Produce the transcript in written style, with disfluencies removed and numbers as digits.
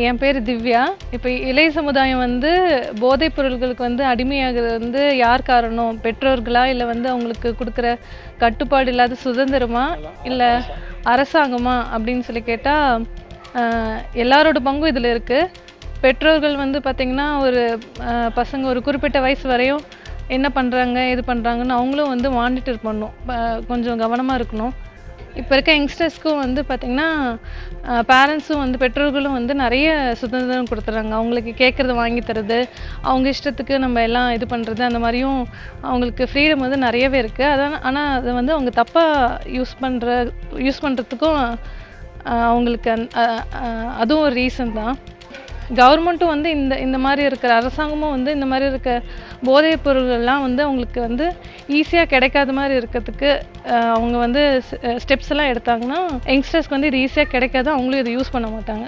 என் பேர் திவ்யா. இப்போ இளைய சமுதாயம் வந்து போதைப் பொருள்களுக்கு வந்து அடிமையாகிறது வந்து யார் காரணம்? பெற்றோர்களா? இல்லை வந்து அவங்களுக்கு கொடுக்குற கட்டுப்பாடு இல்லாத சுதந்திரமா? இல்லை அரசாங்கமா? அப்படின்னு சொல்லி கேட்டால் எல்லாரோட பங்கும் இதில் இருக்குது. பெற்றோர்கள் வந்து பார்த்திங்கன்னா ஒரு பசங்க ஒரு குறிப்பிட்ட வயசு வரையும் என்ன பண்ணுறாங்க எது பண்ணுறாங்கன்னு அவங்களும் வந்து மானிட்டர் பண்ணணும், கொஞ்சம் கவனமாக இருக்கணும். இப்போ இருக்க யங்ஸ்டர்ஸ்க்கும் வந்து பார்த்திங்கன்னா பேரண்ட்ஸும் வந்து பெற்றோர்களும் வந்து நிறைய சுதந்திரம் கொடுத்துட்றாங்க. அவங்களுக்கு கேட்குறத வாங்கி தரது, அவங்க இஷ்டத்துக்கு நம்ம எல்லாம் இது பண்ணுறது, அந்த மாதிரியும் அவங்களுக்கு ஃப்ரீடம் வந்து நிறையவே இருக்குது. அதான் ஆனால் அதை வந்து அவங்க தப்பாக யூஸ் பண்ணுறதுக்கும் அவங்களுக்கு அதுவும் ஒரு ரீசன் தான். கவர்மெண்ட்டும் வந்து இந்த மாதிரி இருக்கிற அரசாங்கமும் வந்து இந்த மாதிரி இருக்க போதைப் பொருள்கள்லாம் வந்து அவங்களுக்கு வந்து ஈஸியாக கிடைக்காத மாதிரி இருக்கிறதுக்கு அவங்க வந்து ஸ்டெப்ஸ் எல்லாம் எடுத்தாங்கன்னா யங்ஸ்டர்ஸ்க்கு வந்து இது ஈஸியாக கிடைக்காது, அவங்களும் இதை யூஸ் பண்ண மாட்டாங்க.